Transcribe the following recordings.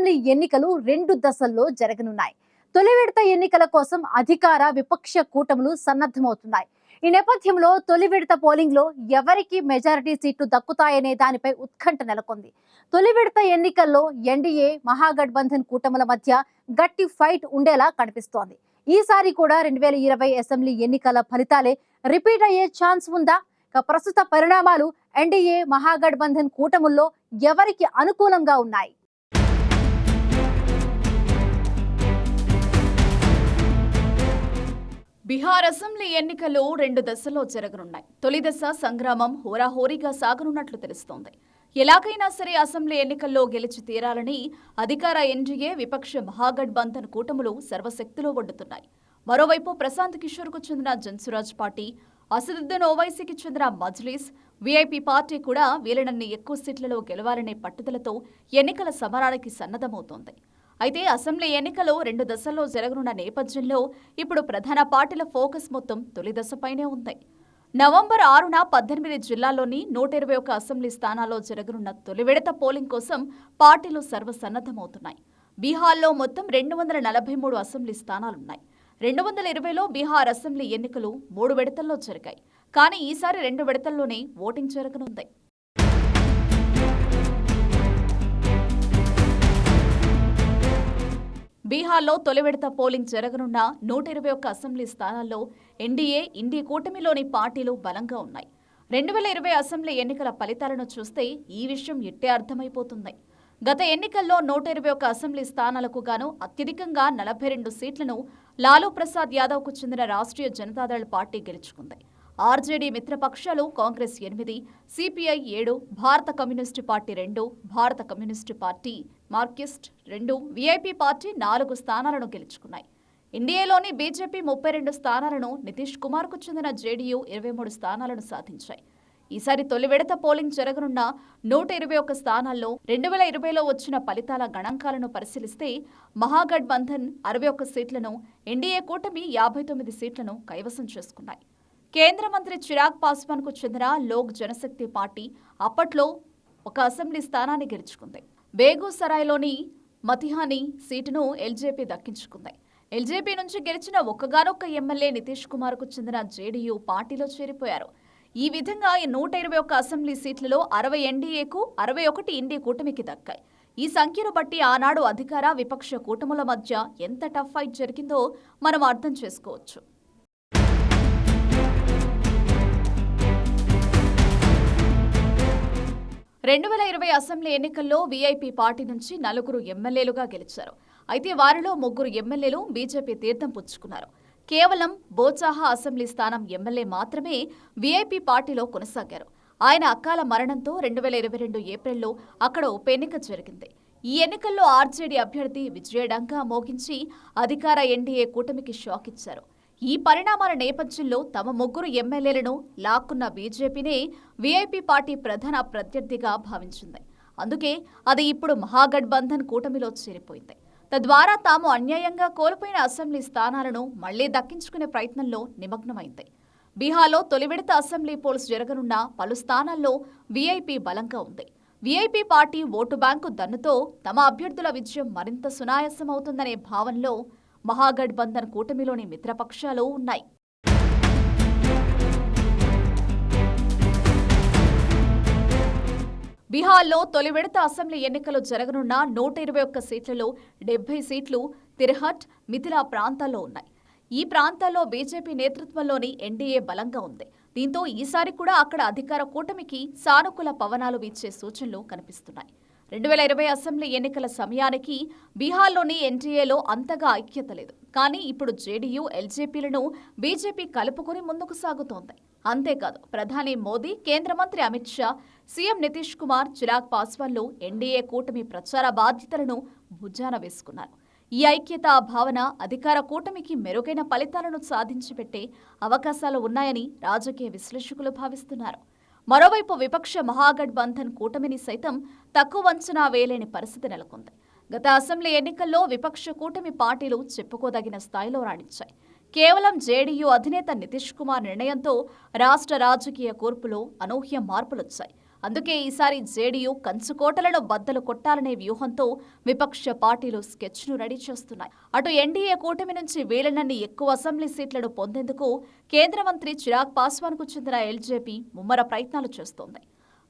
Assembly ఎన్నికలు 2 దశల్లో జరగనున్నాయి. తొలి విడత ఎన్నికల కోసం అధికార విపక్ష కూటములు సన్నద్ధమవుతున్నాయి. ఈ నేపథ్యంలో తొలి విడత పోలింగ్ లో ఎవరికి మెజారిటీ సీట్లు దక్కుతాయనే దానిపై ఉత్కంఠ నెలకొంది. తొలి విడత ఎన్నికల్లో ఎన్డీఏ మహాగఠబంధన్ కూటముల మధ్య గట్టి ఫైట్ ఉండేలా కనిపిస్తోంది. ఈసారి కూడా 2020 అసెంబ్లీ ఎన్నికల ఫలితాలే రిపీట్ అయ్యే ఛాన్స్ ఉందా? ప్రస్తుత పరిణామాలు ఎన్డీఏ మహాగఠబంధన్ కూటముల్లో ఎవరికి అనుకూలంగా ఉన్నాయి? బీహార్ అసెంబ్లీ ఎన్నికలు 2 దశల్లో జరగనున్నాయి. తొలి దశ సంగ్రామం హోరాహోరీగా సాగనున్నట్లు తెలుస్తోంది. ఎలాగైనా సరే అసెంబ్లీ ఎన్నికల్లో గెలిచి తీరాలని అధికార ఎన్డీఏ విపక్ష మహాగఠబంధన్ కూటములు సర్వశక్తిలో ఒడ్డుతున్నాయి. మరోవైపు ప్రశాంత్ కిషోర్కు చెందిన జన్సురాజ్ పార్టీ, అసదుద్దీన్ ఓవైసీకి చెందిన మజ్లిస్, వీఐపీ పార్టీ కూడా వీలైనన్ని ఎక్కువ సీట్లలో గెలవాలనే పట్టుదలతో ఎన్నికల సమరానికి సన్నద్ధమవుతోంది. అయితే అసెంబ్లీ ఎన్నికలు 2 దశల్లో జరగనున్న నేపథ్యంలో ఇప్పుడు ప్రధాన పార్టీల ఫోకస్ మొత్తం తొలి దశపైనే ఉంది. నవంబర్ 6న 18 జిల్లాల్లోని 121 అసెంబ్లీ స్థానాల్లో జరగనున్న తొలి విడత పోలింగ్ కోసం పార్టీలు సర్వసన్నద్ధమవుతున్నాయి. బీహార్లో మొత్తం 243 అసెంబ్లీ స్థానాలున్నాయి. 2020లో బీహార్ అసెంబ్లీ ఎన్నికలు 3 విడతల్లో జరిగాయి. కానీ ఈసారి 2 విడతల్లోనే ఓటింగ్ జరగనుంది. బీహార్లో తొలి విడత పోలింగ్ జరగనున్న 121 అసెంబ్లీ స్థానాల్లో ఎన్డీఏ, ఇండీ కూటమిలోని పార్టీలు బలంగా ఉన్నాయి. 2020 అసెంబ్లీ ఎన్నికల ఫలితాలను చూస్తే ఈ విషయం ఇట్టే అర్థమైపోతుంది. గత ఎన్నికల్లో 121 అసెంబ్లీ స్థానాలకు గాను అత్యధికంగా 42 సీట్లను లాలూ ప్రసాద్ యాదవ్కు చెందిన రాష్ట్రీయ జనతాదళ్ పార్టీ గెలుచుకుంది. ఆర్జేడీ మిత్రపక్షాలు కాంగ్రెస్ 8, సిపిఐ 7, భారత కమ్యూనిస్టు పార్టీ 2, భారత communist party Marxist 2, VIP party 4 స్థానాలను గెలుచుకున్నాయి. ఎన్డీఏలోని బీజేపీ 32 స్థానాలను, నితీష్ కుమార్కు చెందిన జేడీయూ 23 స్థానాలను సాధించాయి. ఈసారి తొలి విడత పోలింగ్ జరగనున్న 121 స్థానాల్లో 2020లో వచ్చిన ఫలితాల గణాంకాలను పరిశీలిస్తే మహాగఠబంధన్ 61 సీట్లను, ఎన్డీఏ కూటమి 59 సీట్లను కైవసం చేసుకున్నాయి. కేంద్ర మంత్రి చిరాగ్ పాస్వాన్కు చెందిన లోక్ జనశక్తి పార్టీ అప్పట్లో ఒక అసెంబ్లీ స్థానాన్ని గెలుచుకుంది. బేగూసరాయ్లోని మతిహానీ సీటును ఎల్జేపీ దక్కించుకుంది. ఎల్జేపీ నుంచి గెలిచిన ఒక్కగానొక్క ఎమ్మెల్యే నితీష్ కుమార్కు చెందిన జేడీయూ పార్టీలో చేరిపోయారు. ఈ విధంగా ఈ 121 అసెంబ్లీ సీట్లలో 60 ఎన్డీఏకు, 61 ఇండీ కూటమికి దక్కాయి. ఈ సంఖ్యను బట్టి ఆనాడు అధికార విపక్ష కూటముల మధ్య ఎంత టఫ్ ఫైట్ జరిగిందో మనం అర్థం చేసుకోవచ్చు. 2020 అసెంబ్లీ ఎన్నికల్లో వీఐపీ పార్టీ నుంచి 4 ఎమ్మెల్యేలుగా గెలిచారు. అయితే వారిలో 3 ఎమ్మెల్యేలు బీజేపీ తీర్థం పుచ్చుకున్నారు. కేవలం బోచాహా అసెంబ్లీ స్థానం ఎమ్మెల్యే మాత్రమే వీఐపీ పార్టీలో కొనసాగారు. ఆయన అకాల మరణంతో 2022 ఏప్రిల్లో అక్కడ ఉప ఎన్నిక జరిగింది. ఈ ఎన్నికల్లో ఆర్జేడీ అభ్యర్థి విజయడంకా మోగించి అధికార ఎన్డీఏ కూటమికి షాక్ ఇచ్చారు. ఈ పరిణామాల నేపథ్యంలో తమ 3 ఎమ్మెల్యేలను లాక్కున్న బీజేపీనే వీఐపీ పార్టీ ప్రధాన ప్రత్యర్థిగా భావించింది. అందుకే అది ఇప్పుడు మహాగఠబంధన్ కూటమిలో చేరిపోయింది. తద్వారా తాము అన్యాయంగా కోల్పోయిన అసెంబ్లీ స్థానాలను మళ్లీ దక్కించుకునే ప్రయత్నంలో నిమగ్నమైంది. బీహార్లో తొలి విడత అసెంబ్లీ పోల్స్ జరగనున్న పలు స్థానాల్లో వీఐపీ బలంగా ఉంది. వీఐపీ పార్టీ ఓటు బ్యాంకు దన్నుతో తమ అభ్యర్థుల విజయం మరింత సునాయాసమవుతుందనే భావనలో మహాగఠబంధన్ కూటమిలోని మిత్రపక్షాలు ఉన్నాయి. బీహార్లో తొలి విడత అసెంబ్లీ ఎన్నికలు జరగనున్న 121 సీట్లలో 70 సీట్లు తిర్హట్, మిథిలా ప్రాంతాల్లో ఉన్నాయి. ఈ ప్రాంతాల్లో బీజేపీ నేతృత్వంలోని ఎన్డీఏ బలంగా ఉంది. దీంతో ఈసారి కూడా అక్కడ అధికార కూటమికి సానుకూల పవనాలు వీచే సూచనలు కనిపిస్తున్నాయి. 2020 అసెంబ్లీ ఎన్నికల సమయానికి బీహార్లోని ఎన్డీఏలో అంతగా ఐక్యత లేదు. కానీ ఇప్పుడు జేడీయూ, ఎల్జేపీలను బీజేపీ కలుపుకుని ముందుకు సాగుతోంది. అంతేకాదు ప్రధాని మోదీ, కేంద్ర మంత్రి అమిత్ షా, సీఎం నితీష్ కుమార్, చిరాగ్ పాస్వాన్లు ఎన్డీఏ కూటమి ప్రచార బాధ్యతలను భుజాన వేసుకున్నారు. ఈ ఐక్యత భావన అధికార కూటమికి మెరుగైన ఫలితాలను సాధించి పెట్టే అవకాశాలు ఉన్నాయని రాజకీయ విశ్లేషకులు భావిస్తున్నారు. మరోవైపు విపక్ష మహాగఠబంధన్ కూటమిని సైతం తక్కువ అంచనా వేయలేని పరిస్థితి నెలకొంది. గత అసెంబ్లీ ఎన్నికల్లో విపక్ష కూటమి పార్టీలు చెప్పుకోదగిన స్థాయిలో రాణించాయి. కేవలం జేడీయూ అధినేత నితీష్ కుమార్ నిర్ణయంతో రాష్ట్ర రాజకీయ కూర్పులో అనూహ్య మార్పులొచ్చాయి. అందుకే ఈసారి జేడీయూ కంచుకోటలను బద్దలు కొట్టాలనే వ్యూహంతో విపక్ష పార్టీలు స్కెచ్ను రెడీ చేస్తున్నాయి. అటు ఎన్డీఏ కూటమి నుంచి వీలైనన్ని ఎక్కువ అసెంబ్లీ సీట్లను పొందేందుకు కేంద్ర మంత్రి చిరాగ్ పాస్వాన్కు చెందిన ఎల్జేపీ ముమ్మర ప్రయత్నాలు చేస్తోంది.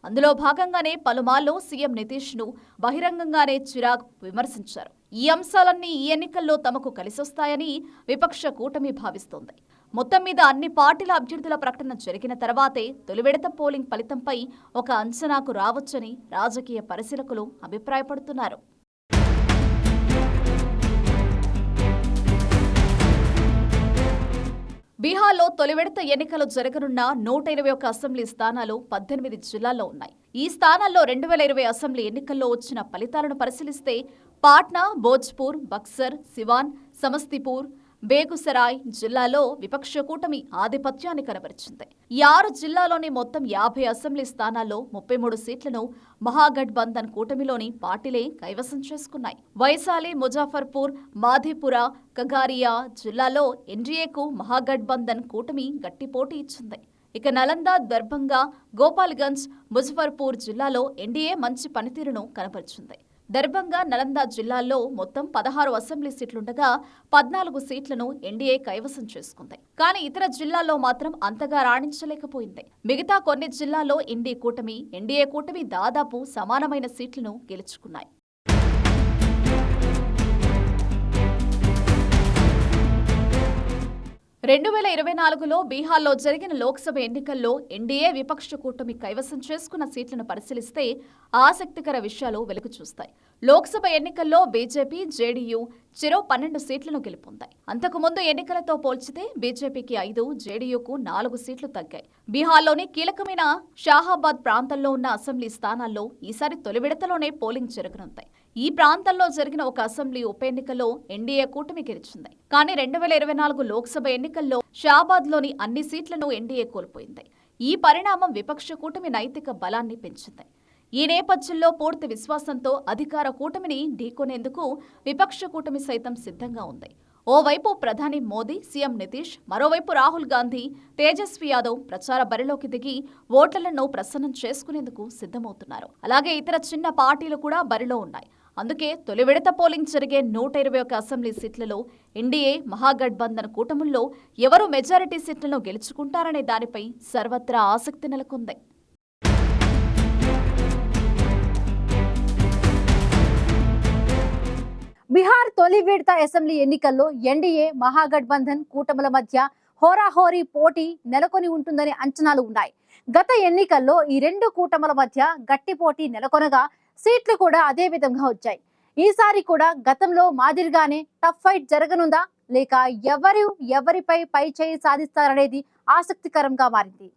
అందులో భాగంగానే పలుమార్లు సీఎం నితీష్ను బహిరంగంగానే చిరాగ్ విమర్శించారు. ఈ అంశాలన్నీ ఈ ఎన్నికల్లో తమకు కలిసొస్తాయని విపక్ష కూటమి భావిస్తోంది. మొత్తం మీద అన్ని పార్టీల అభ్యర్థుల ప్రకటన జరిగిన తర్వాతే తొలి విడత పోలింగ్ ఫలితంపై ఒక అంచనాకు రావచ్చని రాజకీయ పరిశీలకులు అభిప్రాయపడుతున్నారు. బీహార్లో తొలి విడత ఎన్నికలు జరగనున్న 121 అసెంబ్లీ స్థానాలు 18 జిల్లాల్లో ఉన్నాయి. ఈ స్థానాల్లో 2020 అసెంబ్లీ ఎన్నికల్లో వచ్చిన ఫలితాలను పరిశీలిస్తే పాట్నా, భోజ్పూర్, బక్సర్, సివాన్, సమస్తీపూర్, బేగుసరాయ్ జిల్లాలో విపక్ష కూటమి ఆధిపత్యాన్ని కనబరిచింది. ఈ 6 జిల్లాలోని మొత్తం 50 అసెంబ్లీ స్థానాల్లో 33 సీట్లను మహాగఠబంధన్ కూటమిలోని పార్టీలే కైవసం చేసుకున్నాయి. వైశాలి, ముజాఫర్పూర్, మాధేపురా, కగారియా జిల్లాలో ఎన్డీఏకు మహాగఠబంధన్ కూటమి గట్టి పోటీ ఇచ్చింది. ఇక నలంద, దర్భంగా, గోపాల్గంజ్, ముజఫర్పూర్ జిల్లాలో ఎన్డీఏ మంచి పనితీరును కనబరిచింది. దర్భంగా, నలంద జిల్లాల్లో మొత్తం 16 అసెంబ్లీ సీట్లుండగా 14 సీట్లను ఎన్డీఏ కైవసం చేసుకుంది. కానీ ఇతర జిల్లాల్లో మాత్రం అంతగా రాణించలేకపోయింది. మిగతా కొన్ని జిల్లాల్లో ఎన్డీఏ కూటమి దాదాపు సమానమైన సీట్లను గెలుచుకున్నాయి. రెండు 2024లో బీహార్లో జరిగిన లోక్సభ ఎన్నికల్లో ఎన్డీఏ విపక్ష కూటమి కైవసం చేసుకున్న సీట్లను పరిశీలిస్తే ఆసక్తికర విషయాలు వెలుగు చూస్తాయి. లోక్సభ ఎన్నికల్లో బీజేపీ, జేడీయూ చెరో 12 సీట్లను గెలుపొందాయి. అంతకుముందు ఎన్నికలతో పోల్చితే బీజేపీకి 5, జేడీయూకు 4 సీట్లు తగ్గాయి. బీహార్లోని కీలకమైన షాహాబాద్ ప్రాంతంలో ఉన్న అసెంబ్లీ స్థానాల్లో ఈసారి తొలి విడతలోనే పోలింగ్ జరగనుంది. ఈ ప్రాంతంలో జరిగిన ఒక అసెంబ్లీ ఉప ఎన్నికల్లో ఎన్డీఏ కూటమి గెలిచింది. కానీ 2024 లోక్సభ ఎన్నికల్లో షాబాద్లోని అన్ని సీట్లను ఎన్డీఏ కోల్పోయింది. ఈ పరిణామం విపక్ష కూటమి నైతిక బలాన్ని పెంచింది. ఈ నేపథ్యంలో పూర్తి విశ్వాసంతో అధికార కూటమిని ఢీకొనేందుకు విపక్ష కూటమి సైతం సిద్ధంగా ఉంది. ఓవైపు ప్రధాని మోదీ, సీఎం నితీష్, మరోవైపు రాహుల్ గాంధీ, తేజస్వి యాదవ్ ప్రచార బరిలోకి దిగి ఓట్లను ప్రసన్నం చేసుకునేందుకు సిద్ధమవుతున్నారు. అలాగే ఇతర చిన్న పార్టీలు కూడా బరిలో ఉన్నాయి. అందుకే తొలి విడత పోలింగ్ జరిగే 121 అసెంబ్లీ సీట్లలో ఎన్డీఏ, మహాగఠబంధన్ కూటముల్లో ఎవరు మెజారిటీ సీట్లను గెలుచుకుంటారనే దానిపై సర్వత్రా ఆసక్తి నెలకొంది. బీహార్ తొలి విడత అసెంబ్లీ ఎన్నికల్లో ఎన్డీఏ, మహాగఠబంధన్ కూటముల మధ్య హోరాహోరీ పోటీ నెలకొని ఉంటుందని అంచనాలు ఉన్నాయి. గత ఎన్నికల్లో ఈ రెండు కూటముల మధ్య గట్టి పోటీ నెలకొనగా సీట్లు కూడా అదే విధంగా వచ్చాయి. ఈసారి కూడా గతంలో మాదిరిగానే టఫ్ ఫైట్ జరగనుందా లేక ఎవరిపై పై చేయి సాధిస్తారనేది ఆసక్తికరంగా మారింది.